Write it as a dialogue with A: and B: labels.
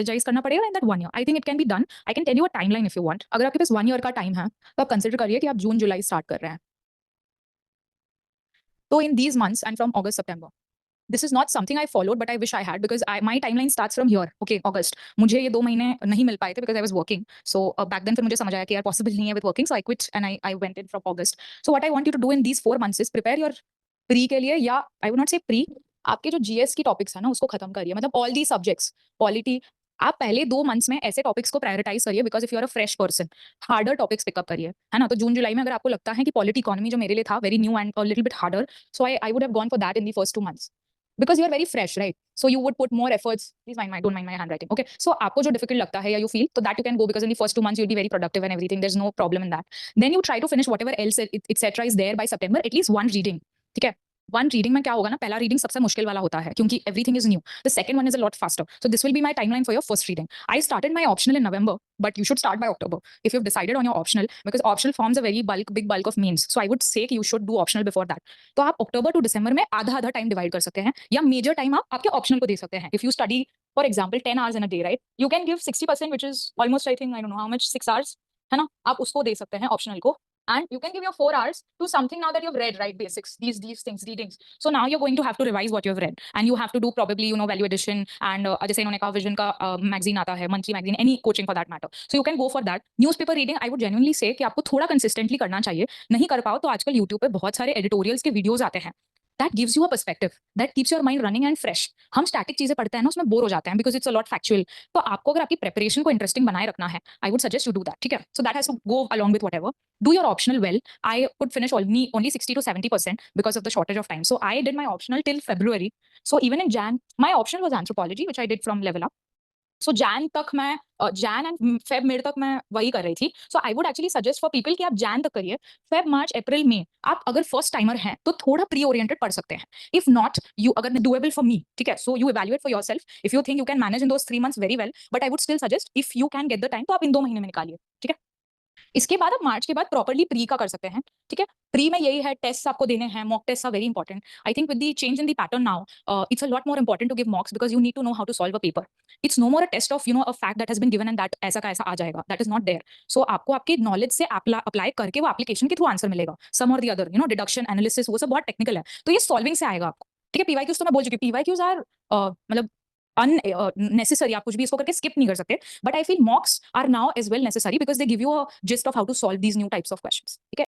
A: Strategise करना पड़ेगा in that 1 year. I think it can be done. I can tell you a timeline if you want. अगर आपके पास 1 year का time है तो आप कंसिडर करिए कि आप जून जुलाई स्टार्ट कर रहे हैं। तो in these months and from August September, this is not something I followed but I wish I had, because my timeline starts from here. Okay, August. मुझे ये 2 महीने नहीं मिल पाए थे because I was working. So back then फिर मुझे समझ आया कि यार पॉसिबल नहीं है with working, so I quit and I went in from August. So what I want you to do in these 4 months is prepare your pre के लिए, या I would not say pre, आपके जो GS की topics है ना उसको खत्म करिए, मतलब ऑल दी सब्जेक्ट्स, पॉलिटी। आप पहले 2 मंथ्स में ऐसे टॉपिक्स को प्रायोरिटाइज करिए, because if you are a fresh person, harder topics pick up करिए, है ना। तो जून जुलाई में अगर आपको लगता है कि पॉलिटी इकोनॉमी जो मेरे लिए था very new and little bit harder, so I would have gone for that in the first 2 months because you are very fresh, right? So you would put more efforts. Please don't mind my handwriting. Okay. So आपको जो difficult लगता है या you feel, तो that you can go because in the first 2 months you'll be very productive and everything. There's no problem in that. Then you try to finish whatever else etc. is there by September. At least one reading. ठीक है. One reading में क्या होगा ना, पहला reading सबसे मुश्किल वाला होता है क्योंकि everything is new. The second one is a lot faster. So this will be my timeline for your first reading. I started my optional in November, but you should start by October if you've decided on your optional, because optional forms a very big bulk of means. So I would say कि you should do optional before that. तो आप अक्टूबर to दिसंबर में आधा आधा time divide कर सकते हैं, या मेजर टाइम आप आपके ऑप्शनल को दे सकते हैं। If you study for example 10 hours in a day, right, you can give 60%, which is almost, I think, I don't know how much, 6 hours, है ना, आप उसको दे सकते हैं ऑप्शनल को। and you can give your 4 hours to something now that you've read, right, basics, these things, readings. So now you're going to have to revise what you've read, and you have to do probably, value addition, and जैसे इन्होंने कहा vision का magazine आता है, monthly magazine, any coaching for that matter, so you can go for that. Newspaper reading I would genuinely से कि आपको थोड़ा कंसिस्टेंटली करना चाहिए। नहीं कर पाओ तो आजकल यूट्यूब पे बहुत सारे एडिटोरियल्स के वीडियोस आते हैं, that gives you a perspective, that keeps your mind running and fresh. हम स्टैटिक चीजें पढ़ते हैं ना, उसमें बोर हो जाते हैं because it's a lot factual. तो आपको अगर आपकी प्रेपरेशन को इंटरेस्टिंग बनाए रखना है, I would suggest you do that, ठीक है। So that has to go along with whatever. Do your optional well. I could finish only 60 to 70% because of the shortage of time. So I did my optional till February. So even in Jan, my optional was anthropology, which I did from Level Up. So Jan तक मैं Jan and Feb mid तक मैं वही कर रही थी. So I would actually suggest for people कि आप Jan तक करिए. Feb, March, April, May आप अगर फर्स्ट टाइमर हैं तो थोड़ा प्री ओरिएंटेड पढ़ सकते हैं. If not, you अगर doable for me, ठीक है. So you evaluate for yourself. If you think you can manage in those 3 months very well, but I would still suggest if you can get the time तो आप इन 2 महीने में निकालिए, ठीक है. इसके बाद आप मार्च के बाद प्रॉपर्ली प्री का कर सकते हैं, ठीक है। प्री में यही है, टेस्ट आपको देने हैं, mock test are very important. I think with the change in the pattern now, it's a lot more important to give mocks because you need to know how to solve a paper. It's no more a test of a fact that has been given and that ऐसा का ऐसा आ जाएगा, that is not there. So आपको आपके knowledge से apply करके वो एप्लीकेशन के थ्रू आंसर मिलेगा, सम और द अदर, डिडक्शन, एनालिसिस, वो सब बहुत टेक्निकल है, तो ये सॉल्विंग से आएगा आपको, ठीक है। पीवाईक्यूज तो मैं बोल चुकी हूँ, पीवाईक्यूज आर मतलब unnecessary, आप कुछ भी इसको करके skip नहीं कर सकते, but I feel mocks are now as well necessary because they give you a gist of how to solve these new types of questions, ठीक है।